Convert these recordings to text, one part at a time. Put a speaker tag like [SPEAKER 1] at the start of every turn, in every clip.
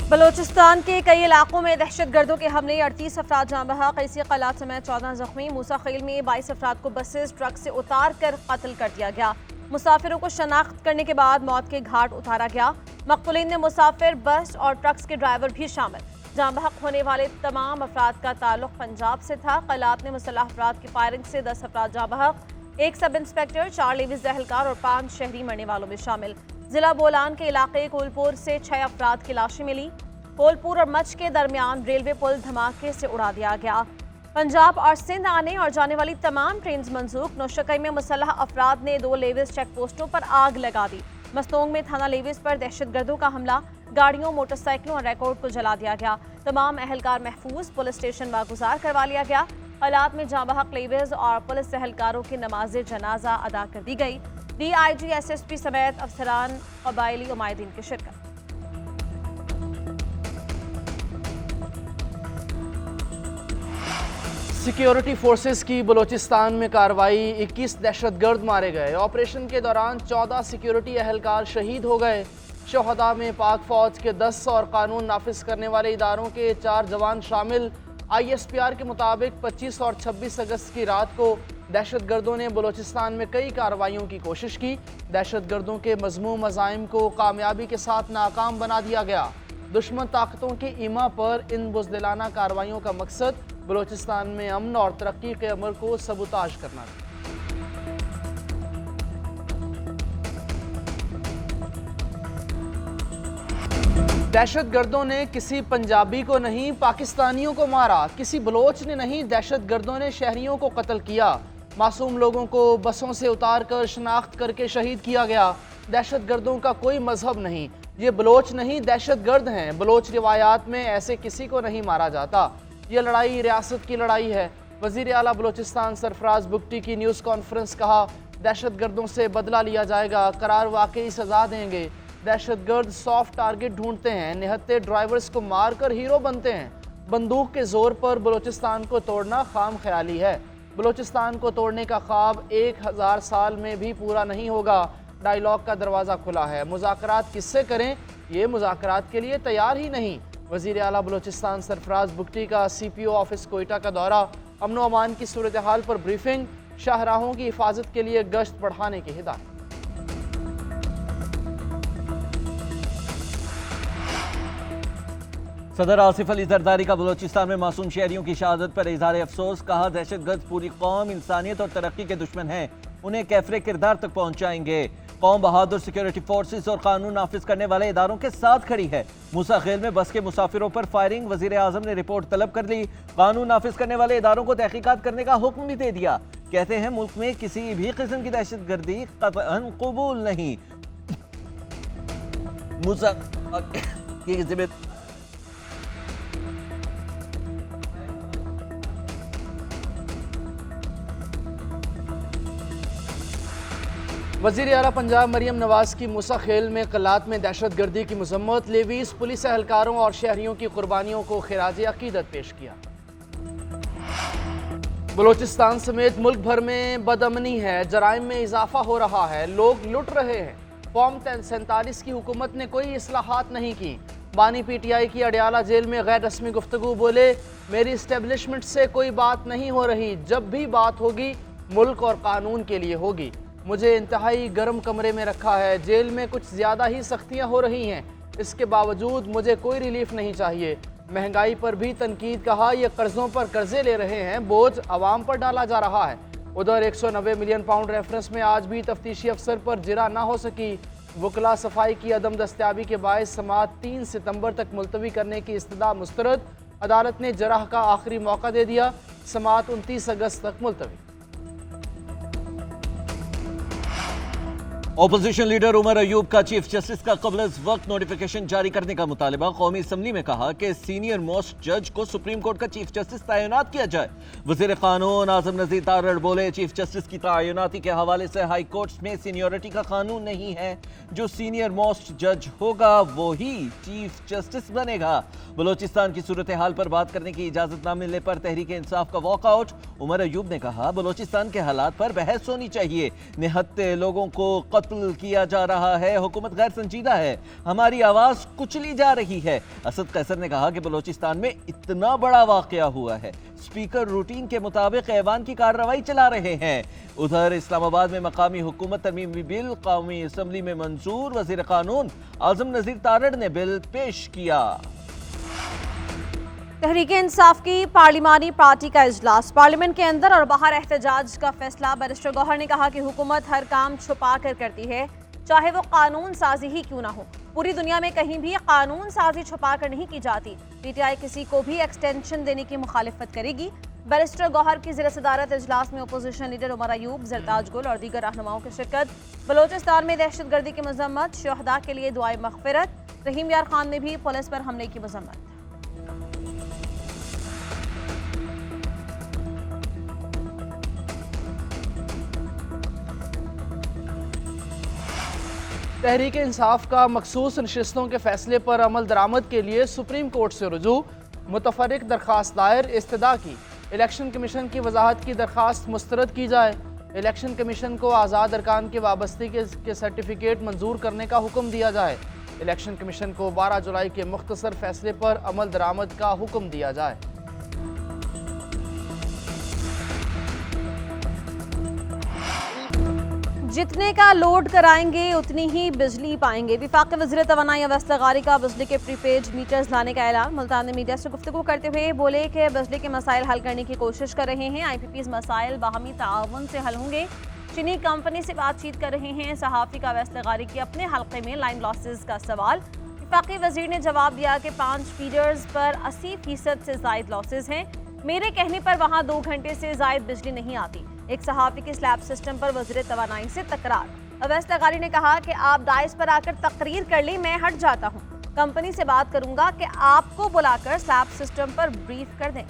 [SPEAKER 1] बलूचिस्तान के कई इलाकों में दहशत गर्दों के हमले 38 अफराद जाँ बहक, कई कलात समेत 14 जख्मी। मूसा खेल में 22 अफराद को बसेस ट्रक से उतार कर कत्ल कर दिया गया। मुसाफिरों को शनाख्त करने के बाद मौत के घाट उतारा गया। मकतूलीन में मुसाफिर, बस और ट्रक्स के ड्राइवर भी शामिल। जाँ बहक होने वाले तमाम अफराद का ताल्लुक पंजाब से था। कलात में मुसल्लह अफराद की फायरिंग से 10 अफराद जाँ बहक, 1 सब इंस्पेक्टर, 4 लेविस एहलकार और 5 शहरी मरने वालों में शामिल। जिला बोलान के इलाके कोलपुर से 6 अफराद की लाशें मिली। कोलपुर और मच के दरमियान रेलवे पुल धमाके से उड़ा दिया गया। पंजाब और सिंध आने और जाने वाली तमाम ट्रेन मंसूख। नौशकई में मुसल्लह अफराद ने 2 लेविस चेक पोस्टों पर आग लगा दी। मस्तोंग में थाना लेविस पर दहशत गर्दों का हमला, गाड़ियों, मोटरसाइकिलों और रिकॉर्ड को जला दिया गया। तमाम एहलकार महफूज, पुलिस स्टेशन वागुजार करवा लिया गया। हालात में जाँ बहक लेविस और पुलिस एहलकारों की नमाज जनाजा अदा कर दी गई। DIG, SSP समेत अफसरान, कबायली उमायदीन की शिरकत।
[SPEAKER 2] सिक्योरिटी फोर्सेस की बलूचिस्तान में कार्रवाई, 21 दहशतगर्द मारे गए। ऑपरेशन के दौरान 14 सिक्योरिटी एहलकार शहीद हो गए। शोहदा में पाक फौज के 10 और कानून नाफिज करने वाले इदारों के 4 जवान शामिल। ISPR के मुताबिक 25 और 26 अगस्त की रात को दहशतगर्दों ने बलूचिस्तान में कई कार्रवाइयों की कोशिश की। दहशतगर्दों के मज़मूम मज़ाइम को कामयाबी के साथ नाकाम बना दिया गया। दुश्मन ताकतों के ईमा पर इन बुज़दिलाना कार्रवाइयों का मकसद बलूचिस्तान में अमन और तरक्की के अमल को सबूताज करना था। दहशतगर्दों ने किसी पंजाबी को नहीं, पाकिस्तानियों को मारा। किसी बलोच ने नहीं, दहशतगर्दों ने शहरियों को कत्ल किया। मासूम लोगों को बसों से उतार कर शनाख्त करके शहीद किया गया। दहशतगर्दों का कोई मजहब नहीं, ये बलोच नहीं, दहशतगर्द हैं। बलोच रिवायात में ऐसे किसी को नहीं मारा जाता। ये लड़ाई रियासत की लड़ाई है। वज़ीर आला बलूचिस्तान सरफराज बुगटी की न्यूज़ कॉन्फ्रेंस, कहा दहशतगर्दों से बदला लिया जाएगा, करार वाकई सजा देंगे। दहशतगर्द सॉफ्ट टारगेट ढूंढते हैं, निहत्ते ड्राइवर्स को मार कर हीरो बनते हैं। बंदूक के जोर पर बलूचिस्तान को तोड़ना खाम ख्याली है। बलूचिस्तान को तोड़ने का ख्वाब 1000 साल में भी पूरा नहीं होगा। डायलॉग का दरवाज़ा खुला है। मुज़ाकरात किससे करें, ये मुज़ाकरात के लिए तैयार ही नहीं। वज़ीर आला बलूचिस्तान सरफराज बुगटी का CPO ऑफिस कोयटा का दौरा, अमन व अमान की सूरत हाल पर ब्रीफिंग, शाहराहों की हिफाजत के लिए गश्त बढ़ाने की हिदायत।
[SPEAKER 3] सदर आसिफ अली जरदारी का बलूचिस्तान में मासूम शहरियों की शहादत पर इजहार अफसोस, कहा दहशतगर्द पूरी कौम, इंसानियत और तरक्की के दुश्मन हैं, उन्हें कैफरे किरदार तक पहुंचाएंगे। कौम बहादुर सिक्योरिटी फोर्सेस और कानून नाफिज करने वाले इदारों के साथ खड़ी है। मूसा खेल में बस के मुसाफिरों पर फायरिंग, वजीर आजम ने रिपोर्ट तलब कर ली। कानून नाफिज करने वाले इदारों को तहकीकात करने का हुक्म भी दे दिया। कहते हैं मुल्क में किसी भी किस्म की दहशतगर्दी कतअन कबूल नहीं। मूसा की जिम्मेदारी
[SPEAKER 2] वज़ीर आला पंजाब मरियम नवाज की मूसा खेल में कलात में दहशतगर्दी की मजम्मत। लेवीस पुलिस एहलकारों और शहरियों की कुर्बानियों को खिराज अकीदत पेश किया। बलूचिस्तान समेत मुल्क भर में बदअमनी है, जराइम में इजाफा हो रहा है, लोग लुट रहे हैं। फॉर्म 47 की हुकूमत ने कोई इस्लाहात नहीं की। बानी PTI की अडियाला जेल में गैर रस्मी गुफ्तगू, बोले मेरी इस्टेब्लिशमेंट से कोई बात नहीं हो रही, जब भी बात होगी मुल्क और कानून के लिए होगी। मुझे इंतहाई गर्म कमरे में रखा है, जेल में कुछ ज़्यादा ही सख्तियाँ हो रही हैं, इसके बावजूद मुझे कोई रिलीफ नहीं चाहिए। महंगाई पर भी तनकीद, कहा ये कर्ज़ों पर कर्जे ले रहे हैं, बोझ आवाम पर डाला जा रहा है। उधर 190 मिलियन पाउंड रेफरेंस में आज भी तफ्तीशी अफसर पर जिरा ना हो सकी। वकला सफाई की अदम दस्तियाबी के बायस समाअत 3 सितंबर तक मुलतवी करने की इस्तदा मुस्तरद। अदालत ने जराह का आखिरी मौका दे दिया, समाअत 29 अगस्त तक मुलतवी।
[SPEAKER 3] अपोजिशन लीडर उमर अयूब का चीफ जस्टिस का कबल वक्त नोटिफिकेशन जारी करने का मुतालिबा। कौमी असम्बली में कहा कि सीनियर मोस्ट जज को सुप्रीम कोर्ट का चीफ जस्टिस तैनात किया जाए। वज़ीर कानून आजम नज़ीर तारड़ बोले चीफ जस्टिस की तैनाती के हवाले से हाई कोर्ट्स में सीनियरिटी का कानून नहीं है, जो सीनियर मोस्ट जज होगा वो ही चीफ जस्टिस बनेगा। बलूचिस्तान की सूरत हाल पर बात करने की इजाजत न मिलने पर तहरीक इंसाफ का वॉकआउट। उमर अयूब ने कहा बलूचिस्तान के हालात पर बहस होनी चाहिए, निहत्ते लोगों को कत्ल किया जा रहा है, हुकूमत गैर संजीदा है, हमारी आवाज कुचली जा रही है। असद कैसर ने कहा कि बलोचिस्तान में इतना बड़ा वाकया हुआ है, स्पीकर रूटीन के मुताबिक ऐवान की कार्रवाई चला रहे हैं। उधर इस्लामाबाद में मकामी हुकूमत तरमीमी बिल कौमी असम्बली में मंजूर, वजीर कानून आजम नजीर तारड़ ने बिल पेश किया।
[SPEAKER 1] तहरीक इंसाफ की पार्लिमानी पार्टी का इजलास, पार्लियामेंट के अंदर और बाहर एहतजाज का फैसला। बैरिस्टर गौहर ने कहा कि हुकूमत हर काम छुपा कर करती है, चाहे वो कानून साजी ही क्यों ना हो। पूरी दुनिया में कहीं भी कानून साजी छुपा कर नहीं की जाती। पीटीआई किसी को भी एक्सटेंशन देने की मुखालिफत करेगी। बैरिस्टर गौहर की ज़िला सदारत इजलास में अपोजिशन लीडर उमर अयूब, जरताज गुल और दीगर रहनुमाओं की शिरकत। बलोचिस्तान में दहशत गर्दी की मजम्मत, शुहदा के लिए दुआए मगफिरत। रहीम यार खान ने भी पुलिस पर हमले की मजम्मत।
[SPEAKER 2] तहरीक इंसाफ का मखसूस नशिस्तों के फैसले पर अमल दरामद के लिए सुप्रीम कोर्ट से रुजू, मुतफर्रिक दरख्वास्त दायर, इस्तदा की। इलेक्शन कमीशन की वजाहत की दरख्वास्त मुस्तरद की जाए। इलेक्शन कमीशन को आज़ाद अरकान की वाबस्तगी के सर्टिफिकेट मंजूर करने का हुक्म दिया जाए। इलेक्शन कमीशन को 12 जुलाई के मुख्तसर फैसले पर अमल दरामद का हुक्म दिया जाए।
[SPEAKER 1] जितने का लोड कराएंगे उतनी ही बिजली पाएंगे। विफाक वज़ीर तवानाई अवैस लगारी का बिजली के प्रीपेड मीटर्स लाने का ऐलान। मुल्तान ने मीडिया से गुफ्तगू करते हुए बोले कि बिजली के मसाइल हल करने की कोशिश कर रहे हैं। IPPs मसाइल बाहमी ताउन से हल होंगे। चीनी कंपनी से बातचीत कर रहे हैं। सहाफ़ी का अवैस लगारी के अपने हल्के में लाइन लॉसेस का सवाल। विफाकी वज़ीर ने जवाब दिया कि 5 फीडर्स पर 80% से ज़ायद लॉसेस हैं। मेरे कहने पर वहाँ 2 घंटे से ज़ायद बिजली नहीं आती। एक सहाफ़ी के स्लैब सिस्टम पर वज़ीर तवानाई से तकरार। अवैस लगारी ने कहा कि आप डाइस पर आकर तकरीर कर लें, मैं हट जाता हूँ। कंपनी से बात करूंगा कि आपको बुलाकर स्लैब सिस्टम पर ब्रीफ कर दें।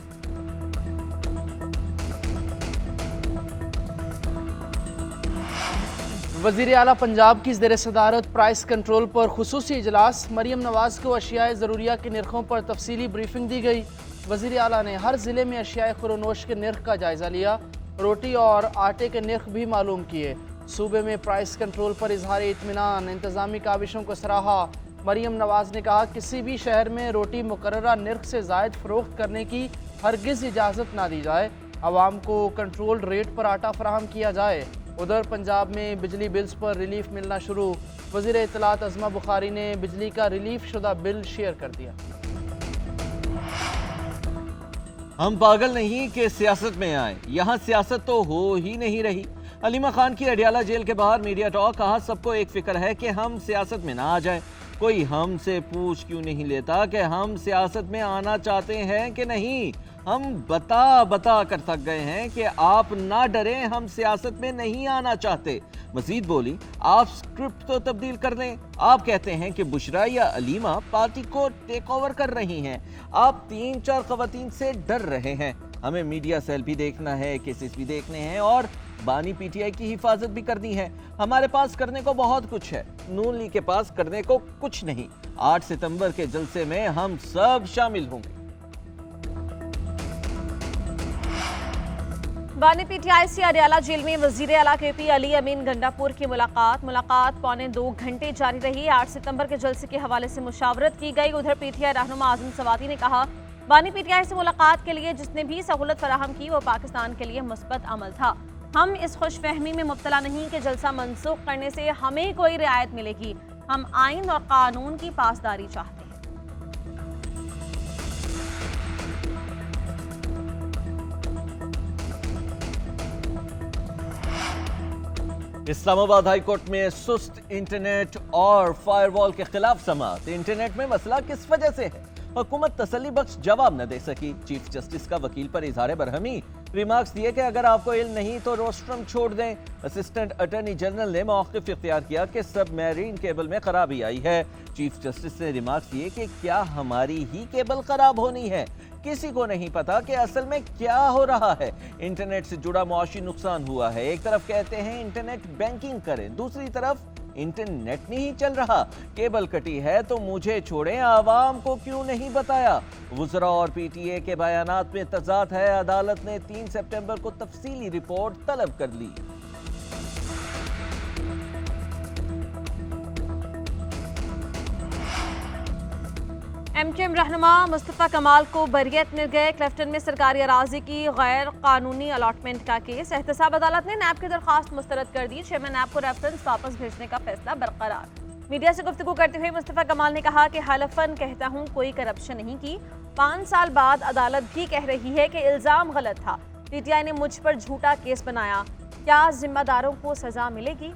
[SPEAKER 2] वज़ीर आला पंजाब की ज़ेर सदारत प्राइस कंट्रोल पर खुसूसी इजलास। मरीम नवाज को अशियाए ज़रूरिया के नरखों पर तफसीली ब्रीफिंग दी गई। वज़ीर आला ने हर ज़िले में अशियाए खुरोनोश के नर्ख का जायज़ा लिया। रोटी और आटे के नर्ख भी मालूम किए। सूबे में प्राइस कंट्रोल पर इजहार इत्मीनान, इंतज़ामी काविशों को सराहा। मरीम नवाज ने कहा किसी भी शहर में रोटी मुकर्ररा नर्ख से ज़ायद फ़रोख्त करने की हरगिज़ इजाज़त ना दी जाए। आवाम को कंट्रोल रेट पर आटा फराहम किया जाए। उधर पंजाब में बिजली बिल्स पर रिलीफ मिलना शुरू। वज़ीर इत्तलात अज़मा बुखारी ने बिजली का रिलीफ शुदा बिल शेयर कर दिया।
[SPEAKER 3] हम पागल नहीं कि सियासत में आए, यहाँ सियासत तो हो ही नहीं रही। अलीमा खान की अडियाला जेल के बाहर मीडिया टॉक। कहा सबको एक फिक्र है कि हम सियासत में ना आ जाए। कोई हमसे पूछ क्यों नहीं लेता कि हम सियासत में आना चाहते हैं कि नहीं। हम बता कर थक गए हैं कि आप ना डरें, हम सियासत में नहीं आना चाहते। मजीद बोली, आप स्क्रिप्ट तो तब्दील कर लें। आप कहते हैं कि बुशरा या अलीमा पार्टी को टेक ओवर कर रही हैं। आप 3-4 खवातीन से डर रहे हैं। हमें मीडिया सेल भी देखना है, केसेस भी देखने हैं और बानी PTI की हिफाजत भी करनी है। हमारे पास करने को बहुत कुछ है, नून लीग के पास करने को कुछ नहीं। 8 सितंबर के जलसे में हम सब शामिल होंगे।
[SPEAKER 1] बानी PTI से अडियाला जेल में वजीर आला KP अली अमीन गंडापुर की मुलाकात पौने 2 घंटे जारी रही। 8 सितंबर के जलसे के हवाले से मुशावरत की गई। उधर PTI रहनुमा आजम सवाती ने कहा बानी PTI से मुलाकात के लिए जिसने भी सहूलत फराहम की वो पाकिस्तान के लिए मुस्बत अमल था। हम इस खुशफहमी में मुब्तला नहीं कि जलसा मनसूख करने से हमें कोई रियायत मिलेगी। हम आइन और कानून की पासदारी चाहते हैं।
[SPEAKER 3] इस्लामाबाद हाई कोर्ट में सुस्त इंटरनेट और फायरवॉल के खिलाफ समाअत। इंटरनेट में मसला किस वजह से है, हुकूमत तसल्ली बख्श जवाब न दे सकी। चीफ जस्टिस का वकील पर इजहार बरहमी। रिमार्क्स दिए कि अगर आपको इल्म नहीं तो रोस्ट्रम छोड़ दें। असिस्टेंट अटॉर्नी जनरल ने मौक़िफ़ इख्तियार किया कि सबमरीन केबल में खराबी आई है। चीफ जस्टिस ने रिमार्क्स दिए कि क्या हमारी ही केबल खराब होनी है। किसी को नहीं पता कि असल में क्या हो रहा है। इंटरनेट से जुड़ा मुआशी नुकसान हुआ है। एक तरफ कहते हैं इंटरनेट बैंकिंग करें, दूसरी तरफ इंटरनेट नहीं चल रहा। केबल कटी है तो मुझे छोड़ें, आवाम को क्यों नहीं बताया। वुज़रा और PTA के बयानात में तज़ाद है। अदालत ने 3 सितंबर को तफसीली रिपोर्ट तलब कर ली।
[SPEAKER 1] MKM रहनुमा मुस्तफ़ा कमाल को बरियत मिल गए। क्लिफ्टन में सरकारी अराजी की गैर कानूनी अलॉटमेंट का केस। एहतसाब अदालत ने नैब की दरख्वास्त मुस्तरद कर दी। चेयरमैन नैब को रेफरेंस वापस भेजने का फैसला बरकरार। मीडिया से गुफ्तगू करते हुए मुस्तफ़ा कमाल ने कहा कि हलफन कहता हूँ कोई करप्शन नहीं की। 5 साल बाद अदालत भी कह रही है कि इल्ज़ाम गलत था। PTI ने मुझ पर झूठा केस बनाया, क्या जिम्मेदारों को सजा मिलेगी?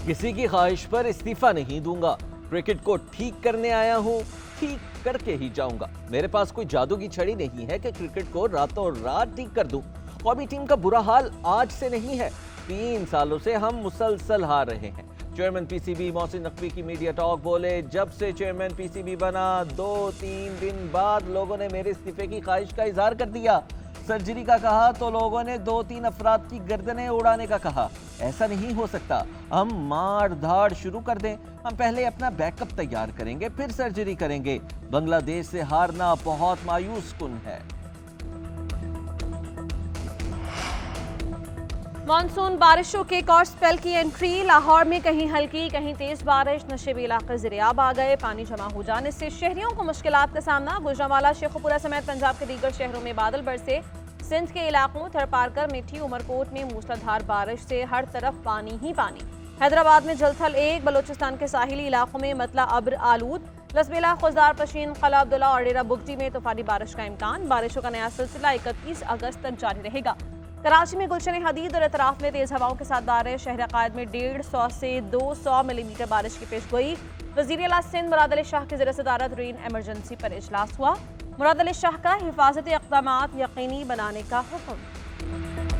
[SPEAKER 3] किसी की ख्वाहिश पर इस्तीफा नहीं दूंगा। क्रिकेट को ठीक करने आया हूं, ठीक करके ही जाऊंगा। मेरे पास कोई जादू की छड़ी नहीं है कि क्रिकेट को रातों रात ठीक कर दूं। कौमी टीम का बुरा हाल आज से नहीं है, 3 सालों से हम मुसलसल हार रहे हैं। चेयरमैन PCB मोहसिन नकवी की मीडिया टॉक बोले, जब से चेयरमैन PCB बना 2-3 दिन बाद लोगों ने मेरे इस्तीफे की ख्वाहिश का इजहार कर दिया। सर्जरी का कहा तो लोगों ने 2-3 अफराद की गर्दनें उड़ाने का कहा। ऐसा नहीं हो सकता, हम मार धाड़ शुरू कर दें। हम पहले अपना बैकअप तैयार करेंगे, फिर सर्जरी करेंगे। बांग्लादेश से हारना बहुत मायूस कुन है।
[SPEAKER 1] मानसून बारिशों के एक और स्पेल की एंट्री। लाहौर में कहीं हल्की कहीं तेज बारिश। नशेबी इलाके ज़िरियाब आ गए। पानी जमा हो जाने से शहरियों को मुश्किलात का सामना। गुजरांवाला, शेखुपुरा समेत पंजाब के दीगर शहरों में बादल बरसे। सिंध के इलाकों थरपारकर, मिठी, उमरकोट में मूसलाधार बारिश से हर तरफ पानी ही पानी। हैदराबाद में जलथल 1, बलोचिस्तान के साहिली इलाकों में मतला अब्र आलूद। लसबेला, खुजदार, पशीन, कला अब्दुल्ला और डेरा बुगटी में तूफानी बारिश का इम्कान। बारिशों का नया सिलसिला 31 अगस्त तक जारी रहेगा। कराची में गुलशन हदीद और इतराफ में तेज हवाओं के साथ बारिश। शहर कायद में 150 से 200 मिलीमीटर बारिश की पेशगोई। वज़ीर आला सिंध मुराद अली शाह की ज़ेर सदारत रेन एमरजेंसी पर इजलास हुआ। मुराद अली शाह का हिफाजती इक़दामात यकीनी बनाने का हुक्म।